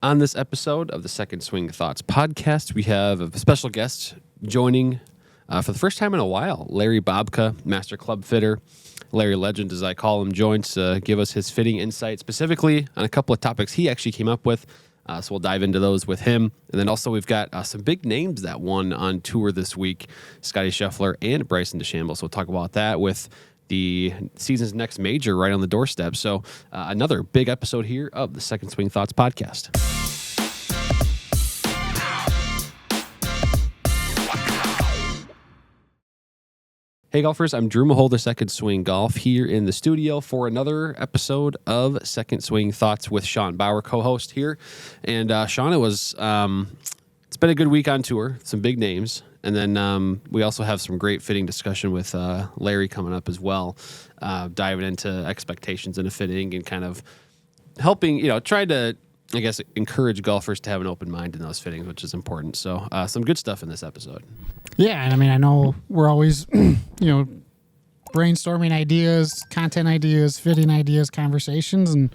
On this episode of the Second Swing Thoughts podcast, we have a special guest joining for the first time in a while. Larry Bobka, master club fitter, Larry Legend as I call him, joins to give us his fitting insight specifically on a couple of topics he actually came up with. So we'll dive into those with him. And then also we've got some big names that won on tour this week, Scottie Scheffler and Bryson DeChambeau. So we'll talk about that with the season's next major right on the doorstep. So another big episode here of the Second Swing Thoughts podcast. Hey golfers, I'm Drew Maholder, Second Swing Golf, here in the studio for another episode of Second Swing Thoughts with Sean Bauer, co-host here. And Sean, it's been a good week on tour, some big names. And then we also have some great fitting discussion with Larry coming up as well, diving into expectations in a fitting and kind of helping, try to, I guess, encourage golfers to have an open mind in those fittings, which is important. So some good stuff in this episode. Yeah, and I know we're always, brainstorming ideas, content ideas, fitting ideas, conversations, and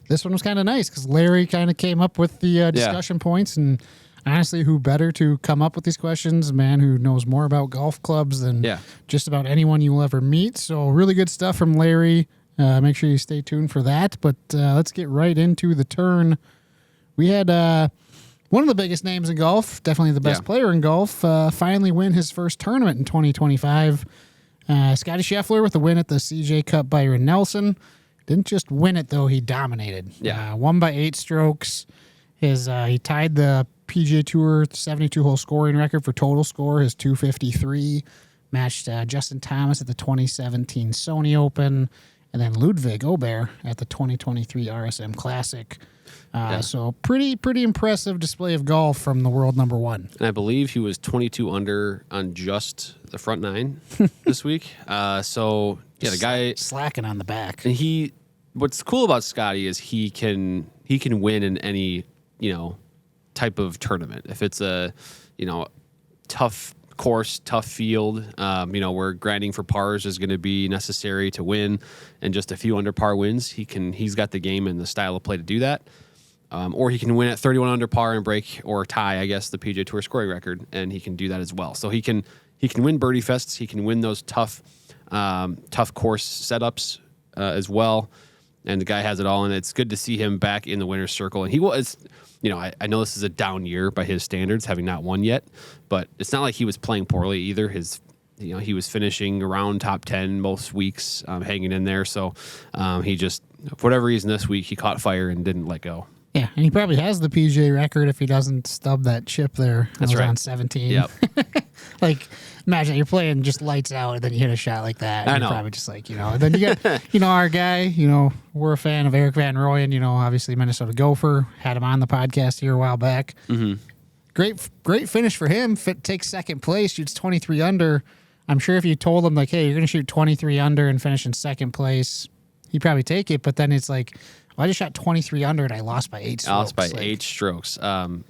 this one was kind of nice because Larry kind of came up with the discussion points, and honestly, who better to come up with these questions? A man who knows more about golf clubs than just about anyone you will ever meet. So really good stuff from Larry. Make sure you stay tuned for that. But let's get right into the turn. We had one of the biggest names in golf, definitely the best player in golf, finally win his first tournament in 2025. Scottie Scheffler with a win at the CJ Cup Byron Nelson. Didn't just win it, though. He dominated. Won by 8 strokes. He tied the PGA Tour 72-hole scoring record for total score, his 253. Matched Justin Thomas at the 2017 Sony Open. And then Ludwig Aubert at the 2023 RSM Classic. So pretty impressive display of golf from the world number one. And I believe he was 22 under on just the front 9 this week. The guy slacking on the back. And what's cool about Scottie is he can win in any type of tournament. If it's a tough course, tough field, where grinding for pars is going to be necessary to win, and just a few under par wins, he's got the game and the style of play to do that. Or he can win at 31 under par and break or tie, I guess, the PGA Tour scoring record, and he can do that as well. So he can win birdie fests, he can win those tough course setups as well. And the guy has it all, and it's good to see him back in the winner's circle. And he was, I know this is a down year by his standards, having not won yet, but it's not like he was playing poorly either. He was finishing around top 10 most weeks, hanging in there. So he just, for whatever reason, this week he caught fire and didn't let go. Yeah, and he probably has the PGA record if he doesn't stub that chip there. That's right. On 17. Yep. Imagine you're playing just lights out and then you hit a shot like that. I know. You're probably just and then you got, our guy, we're a fan of Eric Van Rooyen, obviously Minnesota Gopher. Had him on the podcast here a while back. Mm-hmm. Great finish for him. Takes second place, shoots 23 under. I'm sure if you told him, hey, you're going to shoot 23 under and finish in second place, he'd probably take it. But then it's like, I just shot 23 under and I lost by 8 strokes. I lost by 8 strokes.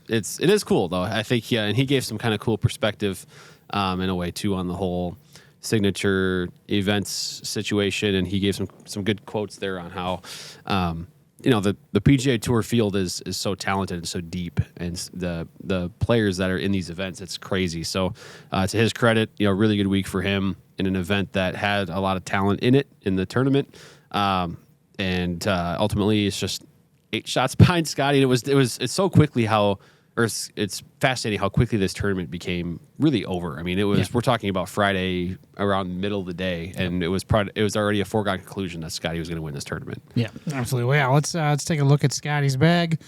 It is cool though. I think and he gave some kind of cool perspective in a way too on the whole signature events situation, and he gave some good quotes there on how the PGA Tour field is so talented and so deep, and the players that are in these events, it's crazy. So to his credit, really good week for him in an event that had a lot of talent in it in the tournament. And ultimately, it's just 8 shots behind Scottie. And it's so quickly it's fascinating how quickly this tournament became really over. I mean, we're talking about Friday around middle of the day, and it was already a foregone conclusion that Scottie was going to win this tournament. Yeah, absolutely. Well, let's take a look at Scottie's bag.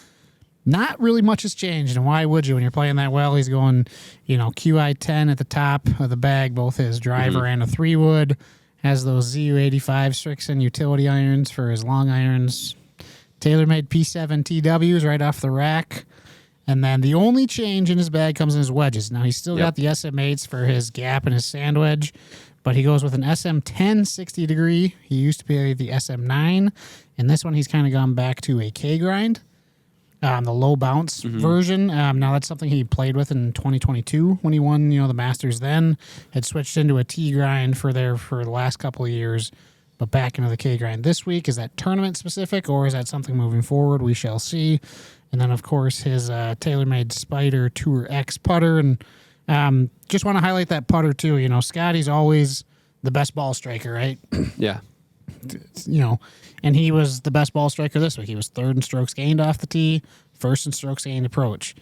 Not really much has changed, and why would you when you're playing that well? He's going, QI 10 at the top of the bag, both his driver and a 3-wood. Has those ZU85 Strixon utility irons for his long irons. TaylorMade P7 TWs right off the rack. And then the only change in his bag comes in his wedges. Now, he's still got the SM8s for his gap and his sand wedge, but he goes with an SM10 60 degree. He used to be the SM9. And this one, he's kind of gone back to a K-grind. The low bounce version. Now that's something he played with in 2022 when he won, the Masters then. Had switched into a T grind for the last couple of years. But back into the K grind this week. Is that tournament specific or is that something moving forward? We shall see. And then, of course, his TaylorMade Spider Tour X putter. And just want to highlight that putter, too. You know, Scottie's always the best ball striker, right? Yeah. You know, and he was the best ball striker this week. He was third in strokes gained off the tee, first in strokes gained approach.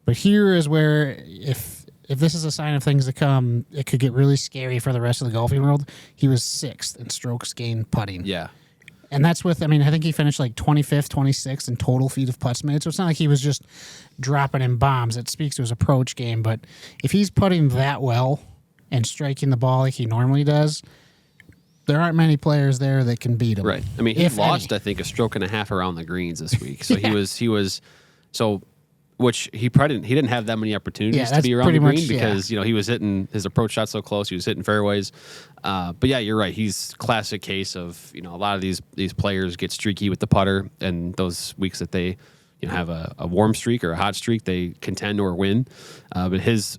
But here is where, if this is a sign of things to come, it could get really scary for the rest of the golfing world. He was sixth in strokes gained putting. Yeah. And that's with, I mean, I think he finished like 25th, 26th in total feet of putts made. So it's not like he was just dropping in bombs. It speaks to his approach game. But if he's putting that well and striking the ball like he normally does, there aren't many players there that can beat him. Right. I mean, he lost, I think, a stroke and a half around the greens this week. So Yeah. he was so, which he didn't have that many opportunities to that's be around pretty the green much, because, you know, he was hitting his approach shot so close. He was hitting fairways. But yeah, you're right. He's classic case of, you know, a lot of these players get streaky with the putter, and those weeks that they, you know, have a warm streak or a hot streak, they contend or win. But his,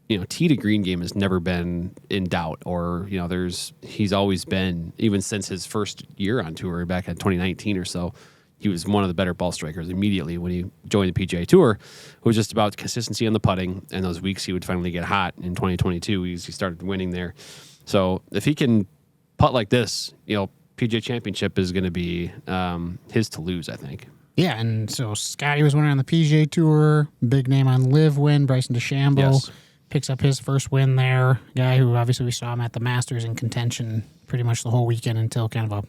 you know, tee to green game has never been in doubt, or, you know, he's always been, even since his first year on tour back in 2019 or so, he was one of the better ball strikers immediately when he joined the PGA Tour. It was just about consistency on the putting, and those weeks he would finally get hot in 2022. He started winning there. So if he can putt like this, you know, PGA Championship is going to be his to lose, I think. Yeah, and so Scottie was winning on the PGA Tour, big name on Live win, Bryson DeChambeau. Yes. Picks up his first win there. Guy who obviously we saw him at the Masters in contention pretty much the whole weekend until kind of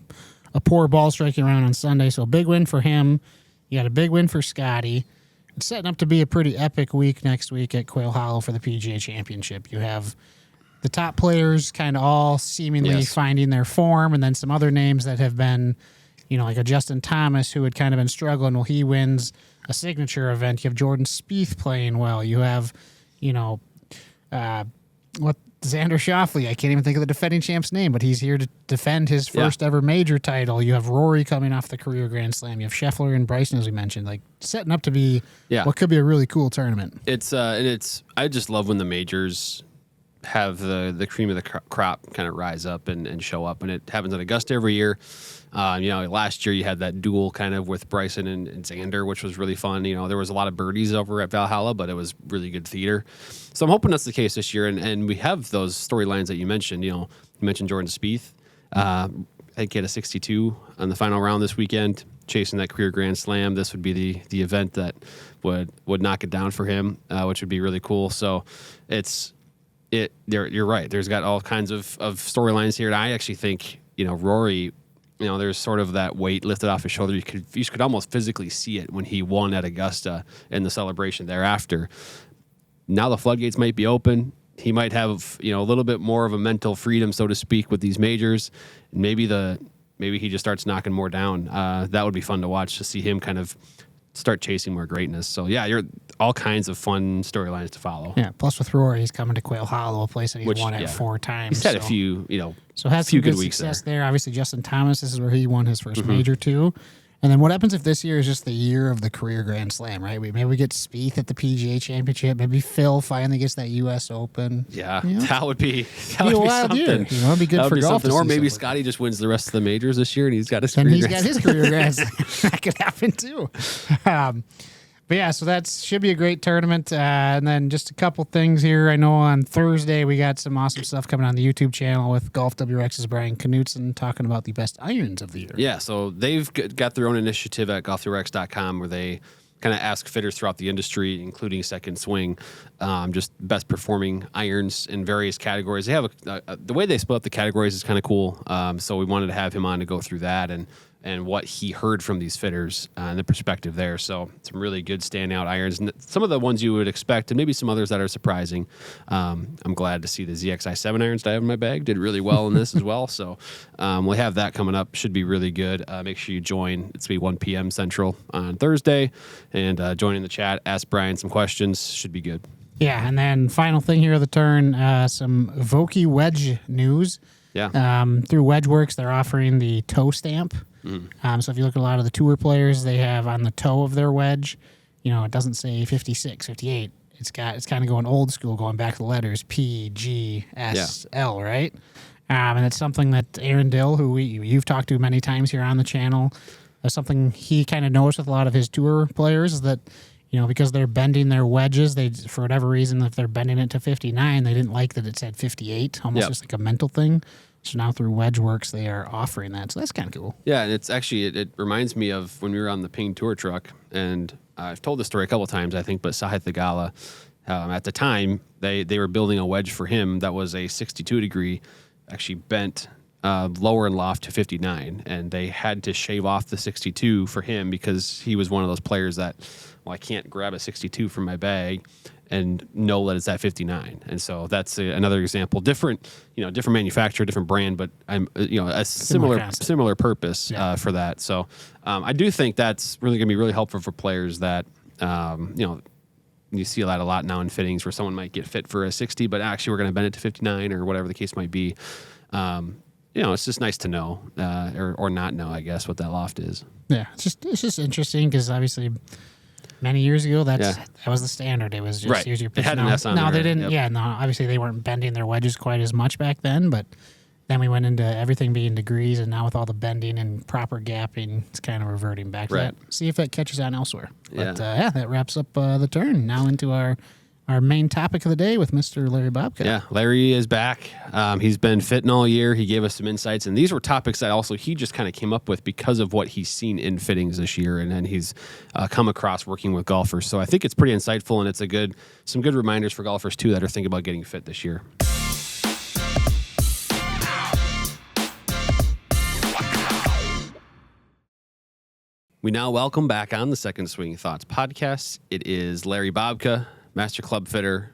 a poor ball striking round on Sunday. So big win for him. You got a big win for Scottie. It's setting up to be a pretty epic week next week at Quail Hollow for the PGA Championship. You have the top players kind of all seemingly finding their form, and then some other names that have been, you know, like a Justin Thomas who had kind of been struggling. Well, he wins a signature event. You have Jordan Spieth playing well. You have, you know, Xander Schauffele. I can't even think of the defending champ's name, but he's here to defend his first ever major title. You have Rory coming off the career Grand Slam. You have Scheffler and Bryson, as we mentioned, like setting up to be what could be a really cool tournament. I just love when the majors have the cream of the crop kind of rise up and show up, and it happens at Augusta every year. You know, last year you had that duel kind of with Bryson and Xander, which was really fun. You know, there was a lot of birdies over at Valhalla, but it was really good theater. So I'm hoping that's the case this year, and we have those storylines that you mentioned. You know, you mentioned Jordan Spieth. I think he had a 62 on the final round this weekend, chasing that career Grand Slam. This would be the event that would knock it down for him, which would be really cool. So you're right. There's got all kinds of storylines here, and I actually think, you know, Rory, you know, there's sort of that weight lifted off his shoulder. You could almost physically see it when he won at Augusta and the celebration thereafter. Now the floodgates might be open. He might have, you know, a little bit more of a mental freedom, so to speak, with these majors. Maybe he just starts knocking more down. That would be fun to watch, to see him kind of start chasing more greatness. So yeah, you're all kinds of fun storylines to follow. Yeah. Plus with Rory, he's coming to Quail Hollow, a place that he's won at 4 times. He's had a few, you know, so has few some good weeks success there. Obviously, Justin Thomas, this is where he won his first major too. And then what happens if this year is just the year of the career Grand Slam, right? Maybe we get Spieth at the PGA Championship. Maybe Phil finally gets that U.S. Open. Yeah, you know? that would be a wild something. Year. You know, it'd be good for golf. Or maybe Scottie just wins the rest of the majors this year, and he's got his career Grand Slam. He's got his career Grand Slam. That could happen too. But yeah, so that should be a great tournament. And then just a couple things here. I know on Thursday we got some awesome stuff coming on the YouTube channel with GolfWRX's Brian Knutson talking about the best irons of the year. Yeah, so they've got their own initiative at GolfWRX.com where they kind of ask fitters throughout the industry, including Second Swing, just best performing irons in various categories. They have the way they split up the categories is kind of cool. So we wanted to have him on to go through that and what he heard from these fitters and the perspective there. So some really good standout irons. And some of the ones you would expect, and maybe some others that are surprising. I'm glad to see the ZXi 7 irons that I have in my bag did really well in this as well. So we'll have that coming up. Should be really good. Make sure you join. It's going to be 1 p.m. Central on Thursday. And join in the chat. Ask Brian some questions. Should be good. Yeah, and then final thing here of the turn, some Vokey Wedge news. Yeah. Through WedgeWorks, they're offering the toe stamp. So if you look at a lot of the tour players, they have on the toe of their wedge, you know, it doesn't say 56, 58. It's kind of going old school, going back to the letters P, G, S, L, right? And it's something that Aaron Dill, who you've talked to many times here on the channel, that's something he kind of noticed with a lot of his tour players is that, because they're bending their wedges, they, for whatever reason, if they're bending it to 59, they didn't like that it said 58, almost just like a mental thing. So now through WedgeWRX, they are offering that. So that's kind of cool. Yeah, and it's actually, it reminds me of when we were on the Ping Tour truck, and I've told this story a couple of times, I think, but Sahith Thagala, at the time, they were building a wedge for him that was a 62 degree, actually bent lower and loft to 59, and they had to shave off the 62 for him because he was one of those players that, well, I can't grab a 62 from my bag and know that it's at 59. And so that's another example. Different manufacturer, different brand, but I'm, a similar purpose for that. So I do think that's really going to be really helpful for players that, you see that a lot now in fittings where someone might get fit for a 60, but actually we're going to bend it to 59 or whatever the case might be. It's just nice to know or not know, I guess, what that loft is. Yeah, it's just interesting because obviously many years ago that was the standard. It was just use your pitch. It had an S on now there. They didn't. Yep. Yeah, no, obviously they weren't bending their wedges quite as much back then, but then we went into everything being degrees, and now with all the bending and proper gapping, it's kind of reverting back to that. See if that catches on elsewhere. But that wraps up the turn. Now into our main topic of the day with Mr. Larry Bobka. Yeah, Larry is back. He's been fitting all year. He gave us some insights, and these were topics that also he just kind of came up with because of what he's seen in fittings this year, and then he's come across working with golfers. So I think it's pretty insightful, and it's some good reminders for golfers too that are thinking about getting fit this year. We now welcome back on the Second Swing Thoughts podcast. It is Larry Bobka, master club fitter,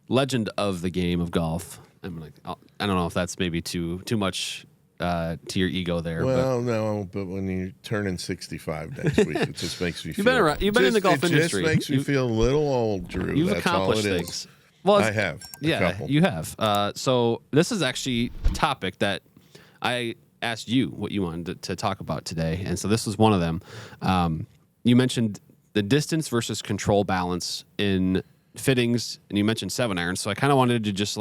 legend of the game of golf. I don't know if that's maybe too much to your ego there. Well, no, but when you're turning 65 next week, it just makes me feel... You've been in the golf industry. It just makes me feel a little old, Drew. You've That's accomplished all it things. is. Well, I have. You have. So this is actually a topic that I asked you what you wanted to talk about today, and so this was one of them. You mentioned the distance versus control balance in fittings, and you mentioned 7-iron. So I kind of wanted to just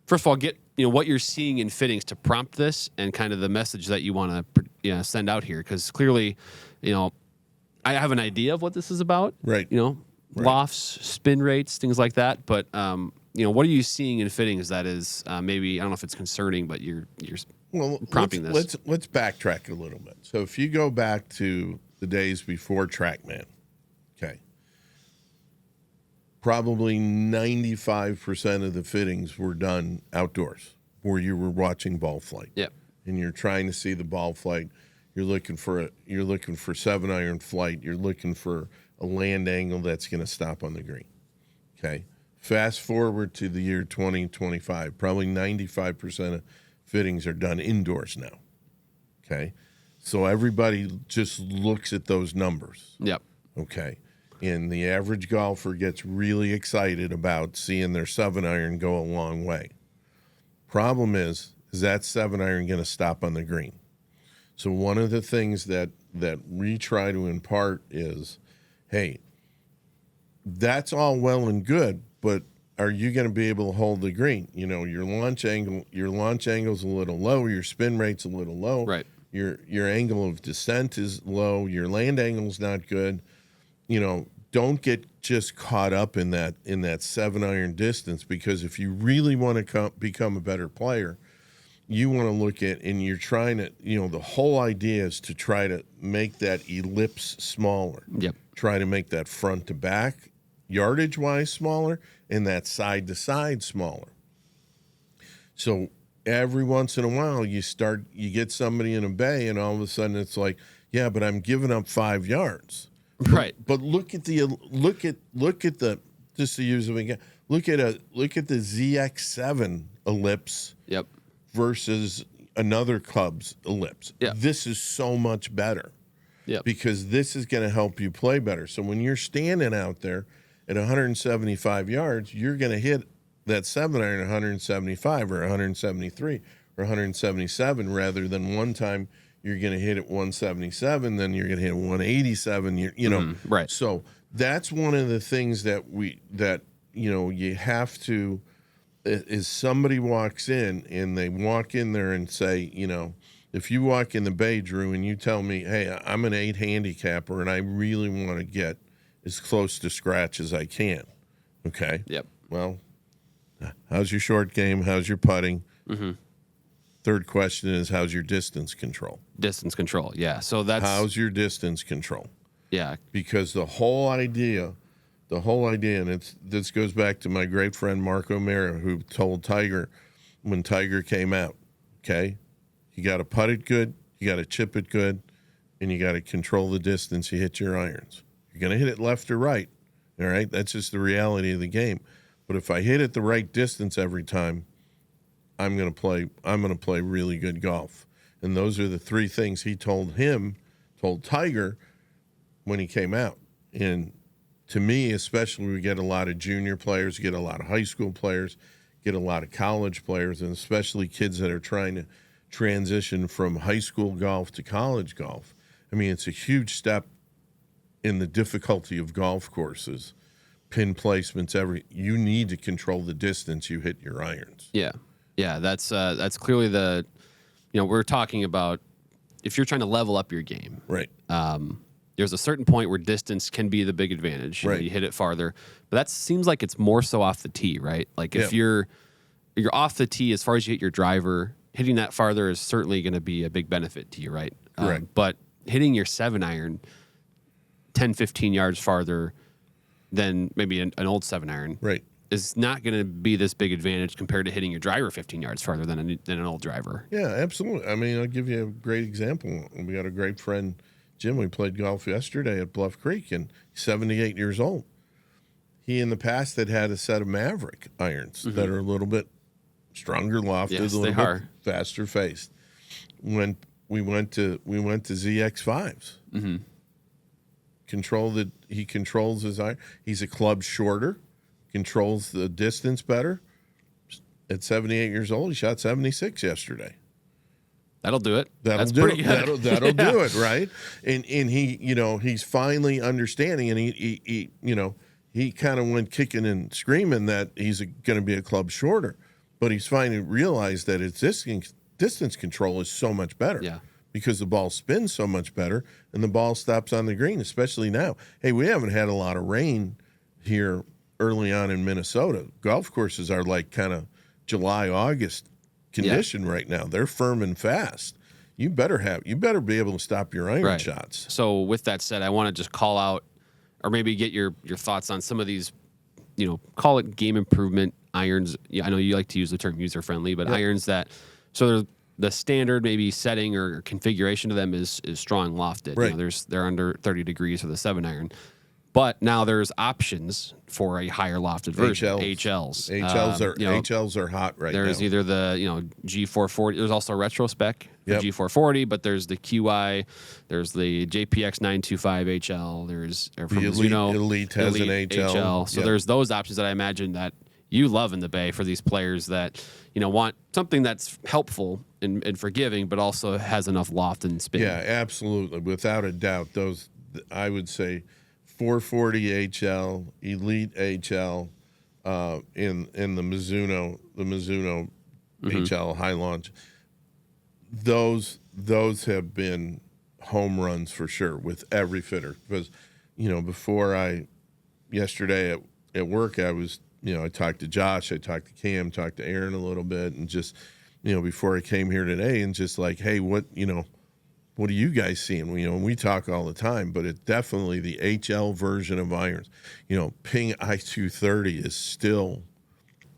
first of all, get what you're seeing in fittings to prompt this, and kind of the message that you want to send out here, because clearly, I have an idea of what this is about. Right. Lofts, spin rates, things like that. But what are you seeing in fittings that is maybe, I don't know if it's concerning, but you're prompting this. Let's backtrack a little bit. So if you go back to the days before TrackMan, okay, probably 95% of the fittings were done outdoors, where you were watching ball flight. Yep. And you're trying to see the ball flight. You're looking for 7-iron flight. You're looking for a land angle that's going to stop on the green. Okay. Fast forward to the year 2025, probably 95% of fittings are done indoors now. Okay. So everybody just looks at those numbers. Yep. Okay. And the average golfer gets really excited about seeing their 7-iron go a long way. Problem is that 7-iron going to stop on the green? So one of the things that we try to impart is, hey, that's all well and good, but are you going to be able to hold the green? Your launch angle's a little low, your spin rate's a little low. Right. Your angle of descent is low, your land angle's not good. Don't get just caught up in that 7-iron distance, because if you really want to become a better player, you want to look at, and you're trying to, the whole idea is to try to make that ellipse smaller. Yep. Try to make that front to back, yardage-wise, smaller, and that side-to-side smaller. So every once in a while, you get somebody in a bay, and all of a sudden it's like, yeah, but I'm giving up 5 yards. Right. But look at the just to use it again. Look at the ZX7 ellipse. Yep. Versus another club's ellipse. Yep. This is so much better. Yep. Because this is going to help you play better. So when you're standing out there at 175 yards, you're going to hit that 7-iron 175 or 173 or 177, rather than one time you're going to hit it 177, then you're going to hit 187. Right. So that's one of the things that you have to. is somebody walks in and they walk in there and say, if you walk in the bay, Drew, and you tell me, hey, I'm an 8 handicapper and I really want to get as close to scratch as I can. Okay. Yep. Well, how's your short game? How's your putting? Mm-hmm. Third question is, how's your distance control? Distance control. Yeah. So that's how's your distance control? Yeah. Because the whole idea, and this goes back to my great friend Mark O'Mara, who told Tiger when Tiger came out, okay, you got to putt it good, you got to chip it good, and you got to control the distance you hit your irons. You're going to hit it left or right, all right? That's just the reality of the game. But if I hit it the right distance every time, I'm going to play really good golf. And those are the 3 things he told Tiger when he came out. And to me, especially, we get a lot of junior players, get a lot of high school players, get a lot of college players, and especially kids that are trying to transition from high school golf to college golf. I mean, it's a huge step in the difficulty of golf courses, pin placements, you need to control the distance you hit your irons. Yeah. Yeah, that's clearly we're talking about if you're trying to level up your game. Right. There's a certain point where distance can be the big advantage. Right. You hit it farther. But that seems like it's more so off the tee, right? Like if you're off the tee, as far as you hit your driver, hitting that farther is certainly going to be a big benefit to you, right? Right. But hitting your 7-iron 10, 15 yards farther than maybe an old 7-iron. Right. Is not going to be this big advantage compared to hitting your driver 15 yards farther than an old driver. Yeah, absolutely. I mean, I'll give you a great example. We got a great friend, Jim. We played golf yesterday at Bluff Creek, and he's 78 years old. He, in the past, had a set of Maverick irons that are a little bit stronger lofted, Yes, a little they bit are. faster faced. When we went to ZX5s, he controls his iron. He's a club shorter. Controls the distance better. At 78 years old, he shot 76 yesterday. That'll do it. That's pretty good. That'll do it, right? And he, he's finally understanding, and he kind of went kicking and screaming that he's going to be a club shorter, but he's finally realized that his distance control is so much better. Yeah. Because the ball spins so much better, and the ball stops on the green, especially now. Hey, we haven't had a lot of rain here early on in Minnesota. Golf courses are like kind of July, August condition right now. They're firm and fast. You better be able to stop your iron shots. So with that said, I want to just call out or maybe get your thoughts on some of these, call it game improvement irons. Yeah, I know you like to use the term user friendly, but irons that the standard maybe setting or configuration of them is strong lofted. Right. They're under 30 degrees for the 7-iron. But now there's options for a higher lofted version. HLs. HLs are hot right now. There's either the G440. There's also a retro spec for G440, but there's the QI. There's the JPX 925 HL. There's from the Elite has an HL. So there's those options that I imagine that you love in the Bay for these players that want something that's helpful and forgiving, but also has enough loft and spin. Yeah, absolutely, without a doubt. Those I would say. 440 HL, Elite HL, in the Mizuno HL high launch. Those have been home runs for sure with every fitter. Because before yesterday at work, I was I talked to Josh, I talked to Cam, talked to Aaron a little bit, and just before I came here today, and just like, hey, what are you guys seeing? We talk all the time, but it's definitely the HL version of irons. Ping I-230 is still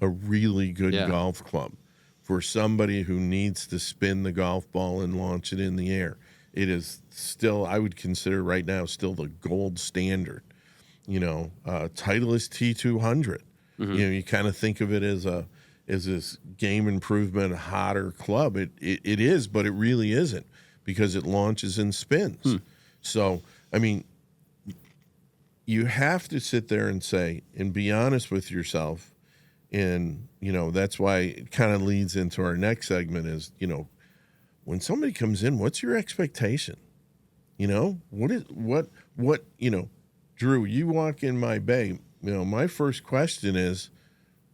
a really good golf club for somebody who needs to spin the golf ball and launch it in the air. It is still, I would consider right now, still the gold standard. Titleist T200. You kind of think of it as this game improvement, hotter club. It is, but it really isn't. Because it launches and spins. So, I mean, you have to sit there and say, and be honest with yourself. And, that's why it kind of leads into our next segment is, when somebody comes in, what's your expectation? Drew, you walk in my bay, my first question is,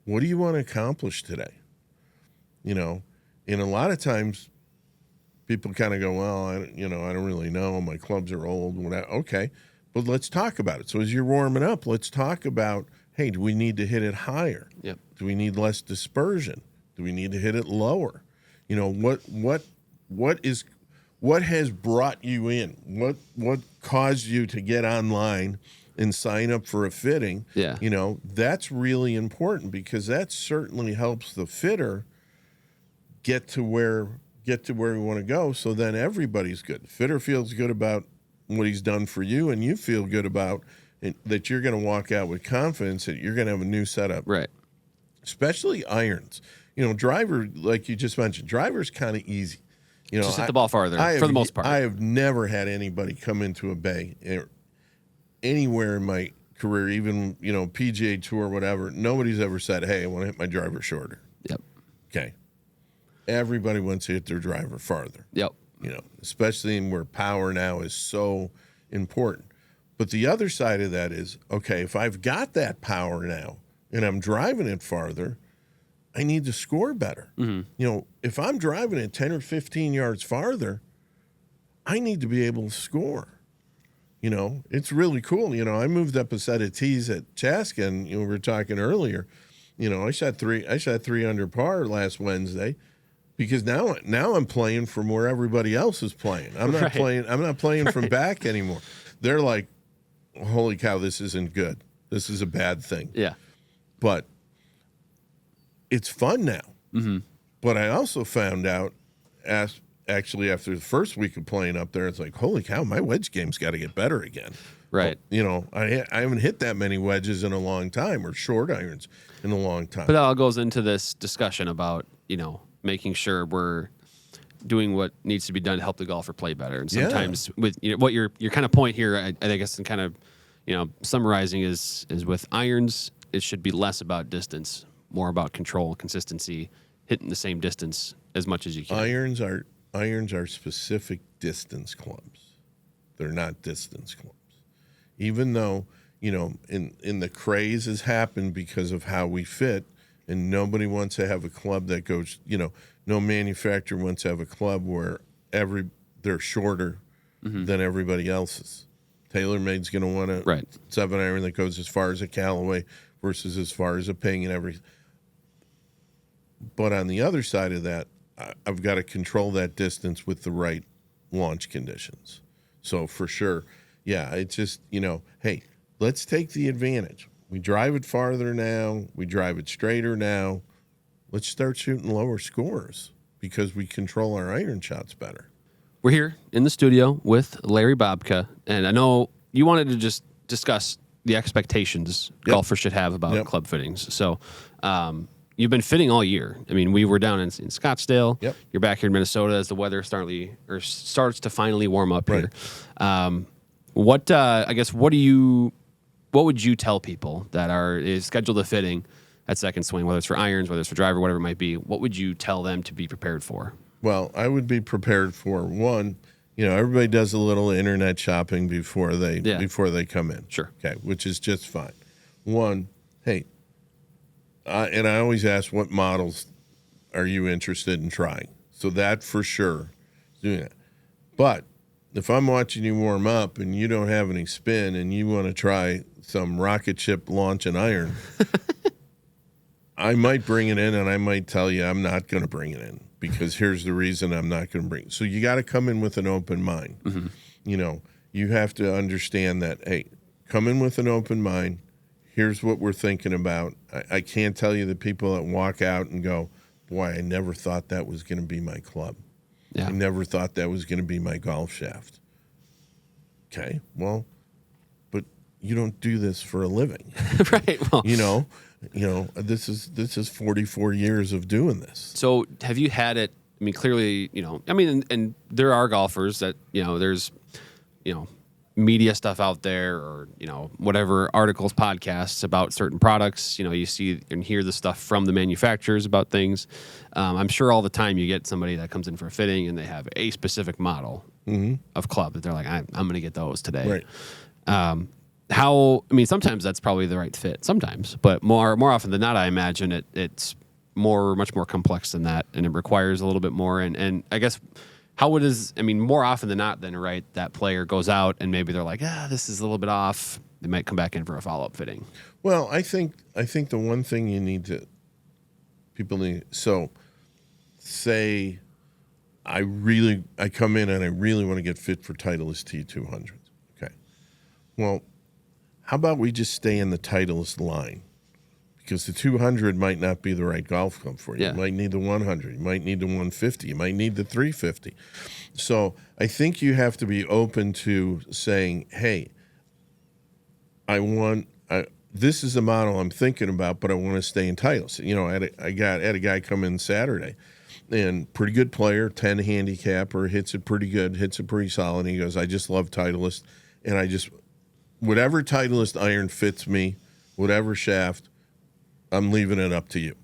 what do you want to accomplish today? You know, and a lot of times people kind of go, well, I don't really know. My clubs are old. Okay, but let's talk about it. So as you're warming up, let's talk about, hey, do we need to hit it higher? Yep. Do we need less dispersion? Do we need to hit it lower? You know, what has brought you in? What caused you to get online and sign up for a fitting? Yeah. You know, that's really important because that certainly helps the fitter get to where we want to go. So then everybody's good. The fitter feels good about what he's done for you, and you feel good about that you're going to walk out with confidence that you're going to have a new setup. Right. Especially irons. You know, driver, like you just mentioned, driver's kind of easy. You know, Just hit the ball farther for the most part. I have never had anybody come into a bay anywhere in my career, even, you know, PGA Tour, whatever. Nobody's ever said, hey, I want to hit my driver shorter. Yep. Okay. Everybody wants to hit their driver farther. Yep. You know, especially in where power now is so important. But the other side of that is, okay, if I've got that power now and I'm driving it farther, I need to score better. Mm-hmm. You know, if I'm driving it 10 or 15 yards farther, I need to be able to score. You know, it's really cool. You know, I moved up a set of tees at Chaska, and we were talking earlier. You know, I shot three under par last Wednesday because now I'm playing from where everybody else is playing. I'm not playing from back anymore. They're like, holy cow, this isn't good. This is a bad thing. Yeah. But it's fun now. Mm-hmm. But I also found out, actually after the first week of playing up there, it's like, holy cow, my wedge game's got to get better again. Right. You know, I haven't hit that many wedges in a long time, or short irons in a long time. But that all goes into this discussion about, you know, making sure we're doing what needs to be done to help the golfer play better. And sometimes with, you know, what your kind of point here, I guess, and kind of, you know, summarizing is with irons, it should be less about distance, more about control, consistency, hitting the same distance as much as you can. Irons are specific distance clubs. They're not distance clubs. Even though, you know, in the craze has happened because of how we fit, and nobody wants to have a club that goes, you know, no manufacturer wants to have a club where they're shorter than everybody else's. TaylorMade's going to want a 7-iron that goes as far as a Callaway versus as far as a Ping and everything. But on the other side of that, I've got to control that distance with the right launch conditions. So for sure, yeah, it's just, you know, hey, let's take the advantage. We drive it farther now. We drive it straighter now. Let's start shooting lower scores because we control our iron shots better. We're here in the studio with Larry Bobka, and I know you wanted to just discuss the expectations golfers should have about club fittings. So you've been fitting all year. I mean, we were down in Scottsdale. Yep. You're back here in Minnesota as the weather starts to finally warm up here. What would you tell people that is scheduled to fitting at Second Swing, whether it's for irons, whether it's for driver, whatever it might be? What would you tell them to be prepared for? Well, I would be prepared for one. You know, everybody does a little internet shopping before they come in. Sure. Okay, which is just fine. One, hey, and I always ask, what models are you interested in trying? So that for sure, doing that. But if I'm watching you warm up and you don't have any spin and you want to try some rocket ship launch and iron, I might bring it in, and I might tell you I'm not going to bring it in because here's the reason I'm not going to bring it. So you got to come in with an open mind. Mm-hmm. You know, you have to understand that, hey, come in with an open mind. Here's what we're thinking about. I can't tell you the people that walk out and go, boy, I never thought that was going to be my club. Yeah. I never thought that was going to be my golf shaft. Okay, well, but you don't do this for a living. Right. Well, you know, this is 44 years of doing this. So have you had it? I mean, clearly, you know, I mean, and there are golfers that, you know, there's, you know, media stuff out there, or, you know, whatever, articles, podcasts about certain products. You know, you see and hear the stuff from the manufacturers about things. I'm sure all the time you get somebody that comes in for a fitting and they have a specific model of club that they're like, I'm going to get those today. Right. sometimes that's probably the right fit sometimes, but more often than not, I imagine it's much more complex than that, and it requires a little bit more. And I guess more often than not, then, right, that player goes out and maybe they're like, this is a little bit off. They might come back in for a follow-up fitting. Well, I think the one thing people need, so say I come in and I really want to get fit for Titleist T200s. Okay. Well, how about we just stay in the Titleist line? Because the 200 might not be the right golf club for you. Yeah. You might need the 100. You might need the 150. You might need the 350. So I think you have to be open to saying, hey, this is the model I'm thinking about, but I want to stay in Titleist. I had a guy come in Saturday, and pretty good player, 10 handicapper, hits it pretty good, hits it pretty solid. And he goes, I just love Titleist, and whatever Titleist iron fits me, whatever shaft, I'm leaving it up to you.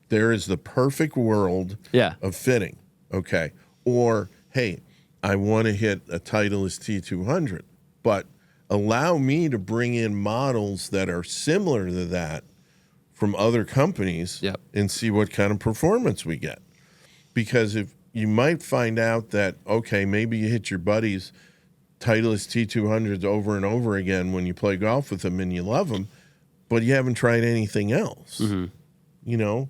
There is the perfect world of fitting, okay? Or, hey, I want to hit a Titleist T200, but allow me to bring in models that are similar to that from other companies and see what kind of performance we get. Because if you might find out that, okay, maybe you hit your buddies Titleist T200s over and over again when you play golf with them and you love them, but you haven't tried anything else. Mm-hmm.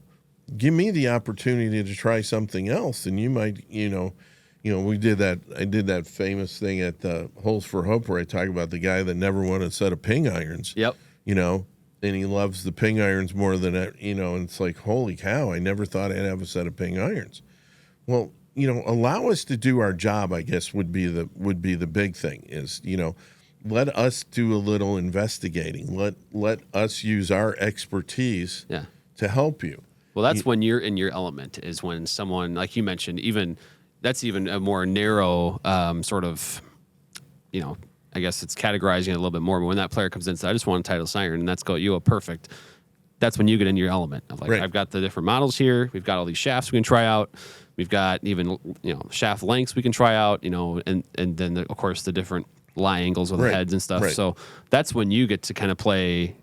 Give me the opportunity to try something else, and you might, we did that. I did that famous thing at the Holes for Hope where I talk about the guy that never won a set of ping irons. Yep. And he loves the ping irons more than and it's like, holy cow, I never thought I'd have a set of ping irons. Well, allow us to do our job, I guess would be the big thing is, let us do a little investigating. Let us use our expertise to help you. Well, that's when you're in your element, is when someone, like you mentioned, that's even a more narrow sort of, I guess it's categorizing it a little bit more. But when that player comes in and says, I just want a Titleist iron, and that's perfect. That's when you get into your element of like, I've got the different models here. We've got all these shafts we can try out. We've got even, shaft lengths we can try out, and then, of course, the different lie angles with the heads and stuff. So that's when you get to kind of play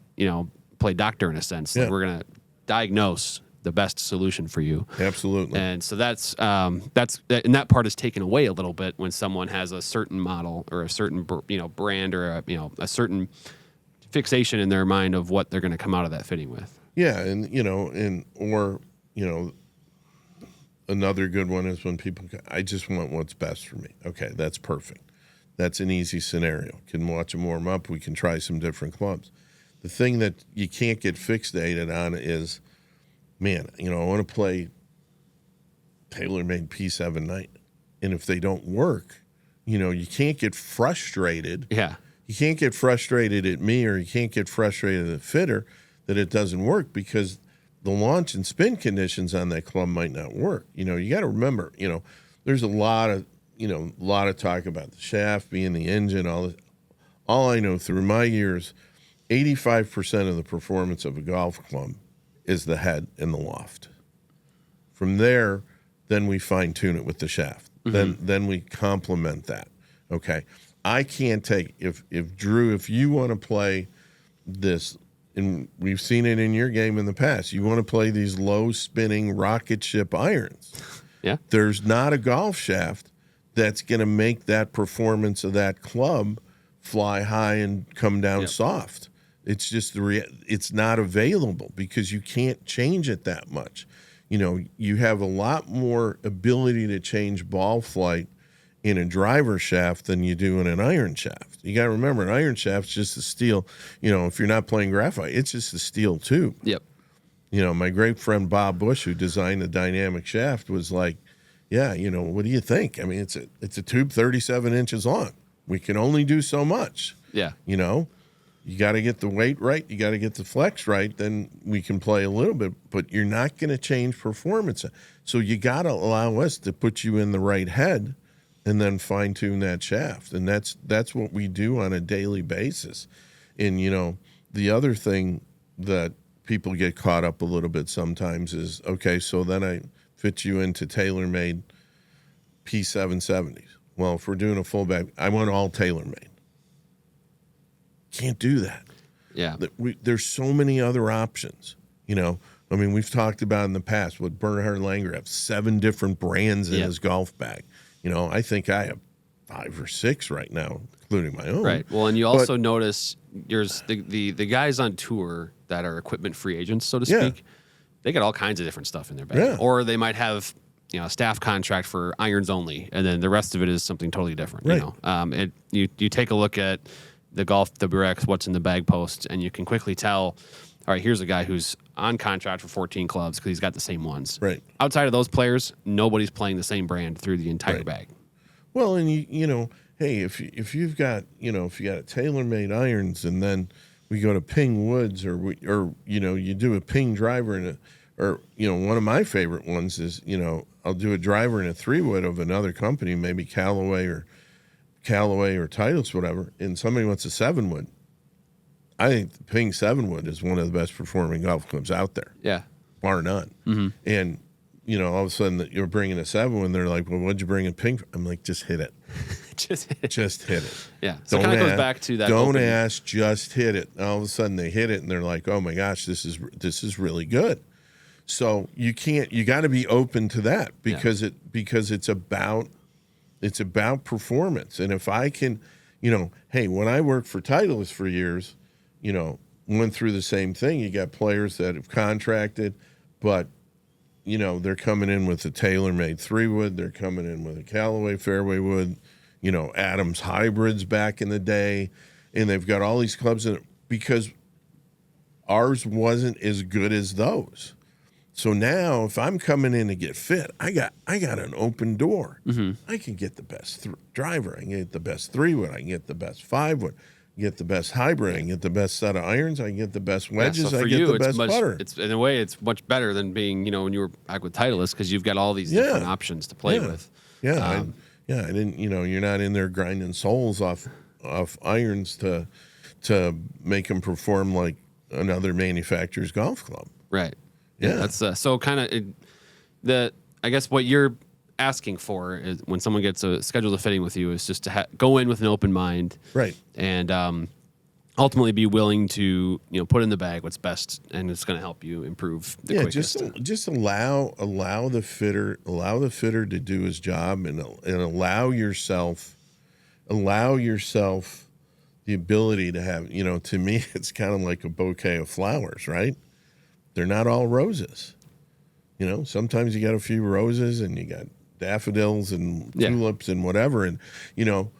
doctor in a sense. Like we're going to diagnose the best solution for you. Absolutely. And so that's and that part is taken away a little bit when someone has a certain model or a certain brand or a certain fixation in their mind of what they're going to come out of that fitting with. Yeah, and another good one is when people go, I just want what's best for me. Okay, that's perfect. That's an easy scenario. Can watch them warm up. We can try some different clubs. The thing that you can't get fixated on is, man, I want to play TaylorMade P790. And if they don't work, you can't get frustrated. Yeah. You can't get frustrated at me, or you can't get frustrated at the fitter that it doesn't work, because the launch and spin conditions on that club might not work. You got to remember, there's a lot of talk about the shaft being the engine, all this. All I know through my years, 85% of the performance of a golf club is the head and the loft. From there, then we fine tune it with the shaft. Mm-hmm. Then we complement that. Okay. I can't take if Drew, if you want to play this, and we've seen it in your game in the past, you want to play these low spinning rocket ship irons. Yeah. There's not a golf shaft that's going to make that performance of that club fly high and come down soft. It's just it's not available because you can't change it that much. You have a lot more ability to change ball flight in a driver shaft than you do in an iron shaft. You got to remember, an iron shaft's just a steel. If you're not playing graphite, it's just a steel tube. Yep. My great friend Bob Bush, who designed the dynamic shaft, was like, yeah, what do you think? I mean, it's a tube 37 inches long. We can only do so much. Yeah. You got to get the weight right. You got to get the flex right. Then we can play a little bit, but you're not going to change performance. So you got to allow us to put you in the right head and then fine tune that shaft. And that's what we do on a daily basis. And, the other thing that people get caught up a little bit sometimes is, okay, so then I fit you into TaylorMade P770s. Well, if we're doing a full bag, I want all TaylorMade. can't do that. Yeah. There's so many other options. You know, I mean, we've talked about in the past with Bernhard Langer have 7 different brands in his golf bag. You know, I think I have 5 or 6 right now, including my own. Right. Well, and you also notice there's the guys on tour that are equipment free agents, so to speak. They got all kinds of different stuff in their bag. Yeah. Or they might have, you know, a staff contract for irons only, and then the rest of it is something totally different. Right. You know, you take a look at the GolfWRX, what's in the bag post, and you can quickly tell. All right, here's a guy who's on contract for 14 clubs because he's got the same ones. Right. Outside of those players, nobody's playing the same brand through the entire bag. Well, and you know, hey, if you've got, you know, if you got a TaylorMade irons, and then we go to Ping Woods, or you know, you do a Ping driver and or you know, one of my favorite ones is, you know, I'll do a driver and a 3-wood of another company, maybe Callaway or Titleist, whatever, and somebody wants a 7-wood. I think the Ping 7-wood is one of the best performing golf clubs out there. Yeah. Bar none. Mm-hmm. And, you know, all of a sudden you're bringing a 7-wood, they're like, well, what'd you bring in Ping? I'm like, just hit it. Just hit it. Yeah. So it kind of goes back to that. Don't ask, just hit it. And all of a sudden they hit it and they're like, oh my gosh, this is really good. So you got to be open to that because it's about performance. And if I can, you know, hey, when I worked for Titleist for years, you know, went through the same thing. You got players that have contracted, but, you know, they're coming in with a TaylorMade 3-wood. They're coming in with a Callaway fairway wood, you know, Adams hybrids back in the day. And they've got all these clubs in it because ours wasn't as good as those. So now if I'm coming in to get fit, I got an open door. Mm-hmm. I can get the best driver. I can get the best 3-wood. I can get the best 5-wood. Get the best hybrid, I can get the best set of irons, I can get the best wedges, so I get the best putter. It's in a way, it's much better than being, you know, when you were back with Titleist because you've got all these different options to play with. Yeah, I didn't. You know, you're not in there grinding soles off irons to make them perform like another manufacturer's golf club. Right. Yeah. That's so kind of I guess what you're asking for is when someone gets scheduled a fitting with you is just to go in with an open mind, right, and ultimately be willing to, you know, put in the bag what's best, and it's going to help you improve the quickest. Just allow the fitter to do his job, and allow yourself the ability to have, you know, to me it's kind of like a bouquet of flowers, right? They're not all roses. You know, sometimes you got a few roses and you got daffodils and tulips and whatever. And, you know,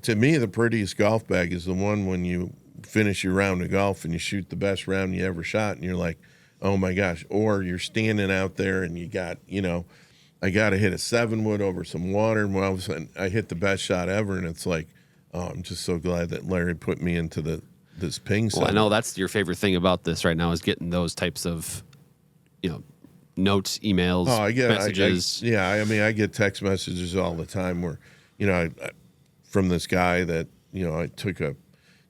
to me, the prettiest golf bag is the one when you finish your round of golf and you shoot the best round you ever shot and you're like, oh my gosh. Or you're standing out there and you got, you know, I got to hit a 7-wood over some water, and all of a sudden I hit the best shot ever, and it's like, oh, I'm just so glad that Larry put me into this Ping. Well, I know that's your favorite thing about this right now is getting those types of, you know, notes, emails, messages. I get text messages all the time where, you know, I from this guy that, you know, I took a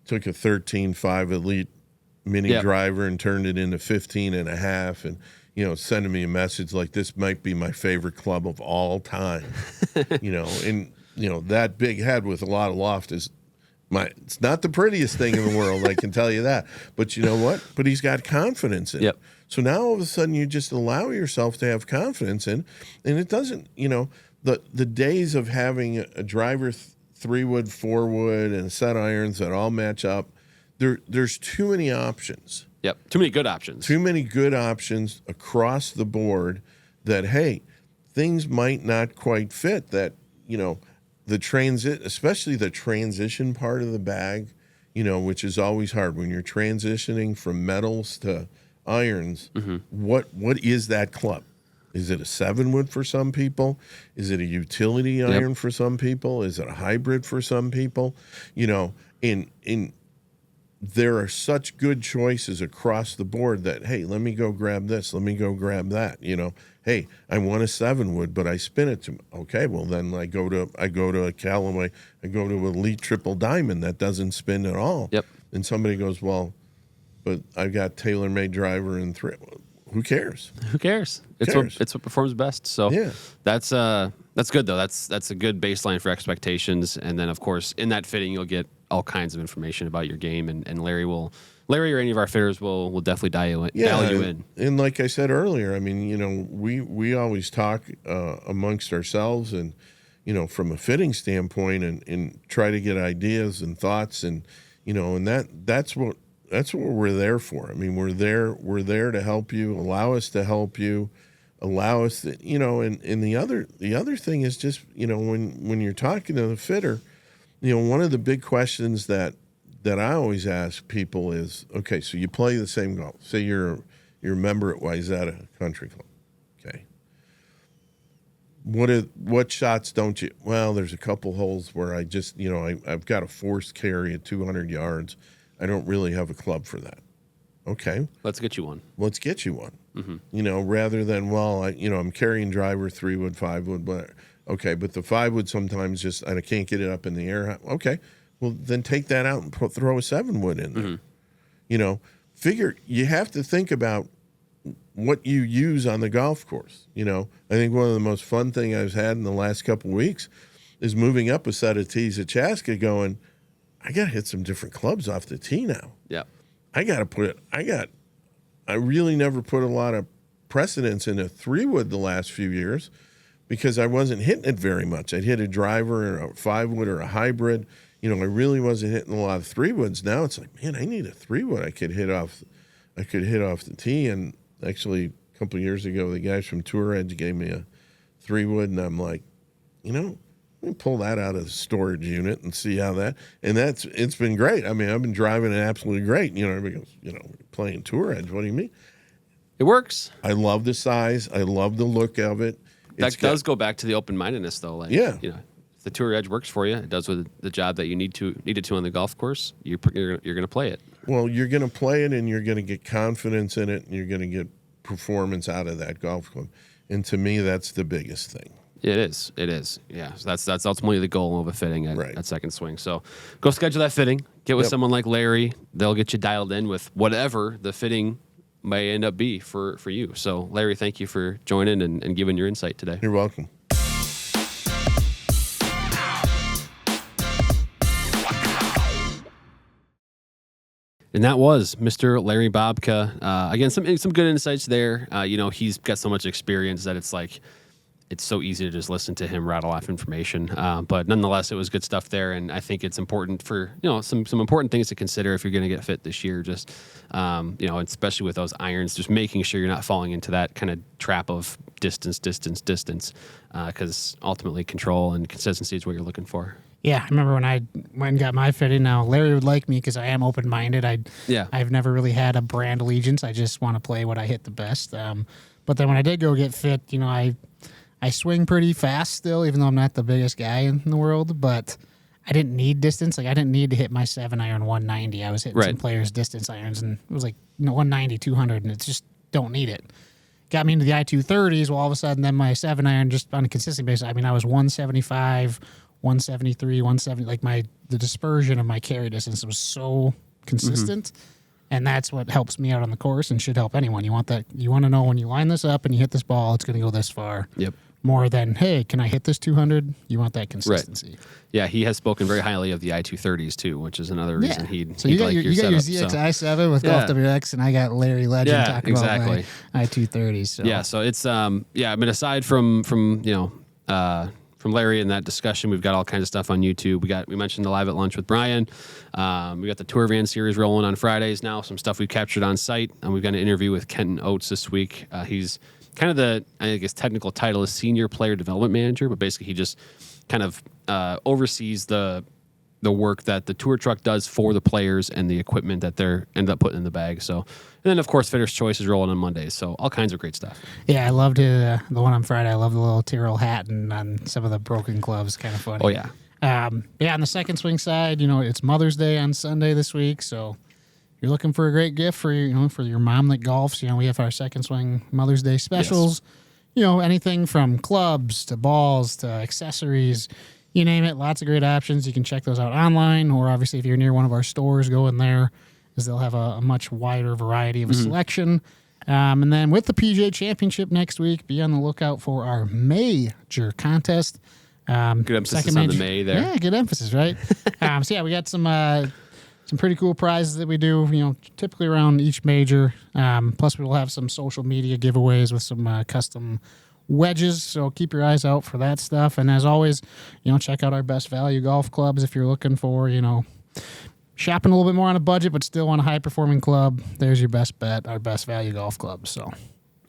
13.5 Elite mini driver and turned it into 15.5, and, you know, sending me a message like, this might be my favorite club of all time. You know, and, you know, that big head with a lot of loft is it's not the prettiest thing in the world, I can tell you that. But you know what? But he's got confidence in it. So now all of a sudden you just allow yourself to have confidence in, and it doesn't, you know, the days of having a driver 3-wood, 4-wood, and a set of irons that all match up, there's too many options. Yep, too many good options. Too many good options across the board that, hey, things might not quite fit that, you know, especially the transition part of the bag, you know, which is always hard when you're transitioning from metals to irons. Mm-hmm. What is that club? Is it a 7-wood for some people? Is it a utility iron for some people? Is it a hybrid for some people? You know, in there are such good choices across the board that, hey, let me go grab this, let me go grab that. You know, hey, I want a 7-wood, but I spin it to, okay, well then I go to a Callaway, I go to Elite Triple Diamond that doesn't spin at all. Yep. And somebody goes, well, but I've got TaylorMade driver and 3. Who cares? Who cares? It's what performs best. So that's good though. That's a good baseline for expectations. And then of course in that fitting you'll get all kinds of information about your game, and Larry or any of our fitters will definitely dial you in. And like I said earlier, I mean, we always talk amongst ourselves and, from a fitting standpoint and try to get ideas and thoughts and, and that's what we're there for. I mean, we're there to help you, allow us to help you, allow us to, and the other thing is just, when you're talking to the fitter, one of the big questions that I always ask people is, okay, so you play the same golf. Say you're a member at Wayzata Country Club. Okay. What shots don't you? Well, there's a couple holes where I just, I've got a forced carry at 200 yards. I don't really have a club for that. Okay. Let's get you one. Mm-hmm. Rather than, I'm carrying driver 3-wood, 5-wood, but okay, but the 5-wood sometimes just, I can't get it up in the air. Okay. Well, then take that out and throw a 7-wood in there. Mm-hmm. You have to think about what you use on the golf course. I think one of the most fun thing I've had in the last couple of weeks is moving up a set of tees at Chaska going, I got to hit some different clubs off the tee now. Yeah. I really never put a lot of precedence in a 3-wood the last few years because I wasn't hitting it very much. I'd hit a driver or a 5-wood or a hybrid. I really wasn't hitting a lot of 3-woods. Now it's like, man, I need a 3-wood. I could hit off the tee. And actually, a couple of years ago, the guys from Tour Edge gave me a 3-wood, and I'm like, let me pull that out of the storage unit and see how that. And it's been great. I mean, I've been driving it absolutely great. Everybody goes, playing Tour Edge. What do you mean? It works. I love the size. I love the look of it. That does go back to the open-mindedness, though. Like, if the Tour Edge works for you, it does with the job that you need it to on the golf course, you're going to play it. Well, you're going to play it, and you're going to get confidence in it, and you're going to get performance out of that golf club. And to me, that's the biggest thing. It is. Yeah. So that's ultimately the goal of a fitting at Second Swing. So go schedule that fitting. Get with someone like Larry. They'll get you dialed in with whatever the fitting may end up be for you. So, Larry, thank you for joining and giving your insight today. You're welcome. And that was Mr. Larry Bobka. Again, some good insights there. He's got so much experience that it's so easy to just listen to him rattle off information. But nonetheless, it was good stuff there. And I think it's important for, some important things to consider if you're going to get fit this year. Just, especially with those irons, just making sure you're not falling into that kind of trap of distance. Because ultimately control and consistency is what you're looking for. Yeah, I remember when I went and got my fitting. Now, Larry would like me because I am open-minded. I've never really had a brand allegiance. I just want to play what I hit the best. But then when I did go get fit, I swing pretty fast still, even though I'm not the biggest guy in the world. But I didn't need distance. Like, I didn't need to hit my 7-iron 190. I was hitting some players' distance irons, and it was like 190, 200, and it's just don't need it. Got me into the I-230s. Well, all of a sudden, then my 7-iron just on a consistent basis. I mean, I was 175, 173, 170. Like the dispersion of my carry distance was so consistent, and that's what helps me out on the course and should help anyone. You want that. You want to know when you line this up and you hit this ball, it's going to go this far. Yep. More than, hey, can I hit this 200? You want that consistency. Right. Yeah, he has spoken very highly of the I-230s too, which is another reason he'd So you got like your ZXi7 with GolfWRX, and I got Larry Legend talking about my I-230s. So. Yeah, so it's I mean, aside from Larry and that discussion, we've got all kinds of stuff on YouTube. We mentioned the Live at Lunch with Brian. We got the Tour Van series rolling on Fridays now. Some stuff we captured on site, and we've got an interview with Kenton Oates this week. He's kind of I guess technical title is Senior Player Development Manager, but basically he just kind of oversees the work that the tour truck does for the players and the equipment that they're end up putting in the bag. So, and then of course Fitter's Choice is rolling on Mondays. So all kinds of great stuff. Yeah, I loved the one on Friday. I love the little Tyrrell hat and on some of the broken clubs. Kind of funny. Oh yeah. On the Second Swing side, it's Mother's Day on Sunday this week, so if you're looking for a great gift for your mom that golfs, we have our Second Swing Mother's Day specials. Yes. Anything from clubs to balls to accessories. You name it, lots of great options. You can check those out online, or obviously if you're near one of our stores, go in there, because they'll have a much wider variety of a selection. And then with the PGA Championship next week, be on the lookout for our major contest. Good emphasis on the May there. Yeah, good emphasis, right? So yeah, we got some pretty cool prizes that we do, typically around each major. Plus, we will have some social media giveaways with some custom wedges. So keep your eyes out for that stuff. And as always, check out our best value golf clubs if you're looking for, shopping a little bit more on a budget, but still want a high performing club. There's your best bet, our best value golf club. So.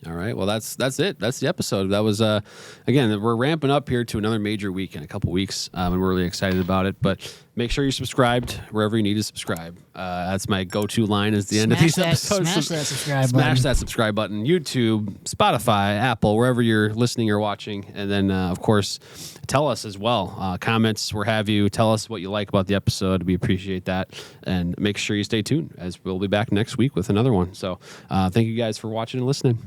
All right. Well, that's it. That's the episode. That was, again, we're ramping up here to another major week in a couple weeks, and we're really excited about it. But make sure you're subscribed wherever you need to subscribe. That's my go-to line is the end of these episodes. Smash that subscribe button. Smash that subscribe button. YouTube, Spotify, Apple, wherever you're listening or watching. And then, of course, tell us as well. Comments, where have you. Tell us what you like about the episode. We appreciate that. And make sure you stay tuned, as we'll be back next week with another one. So thank you guys for watching and listening.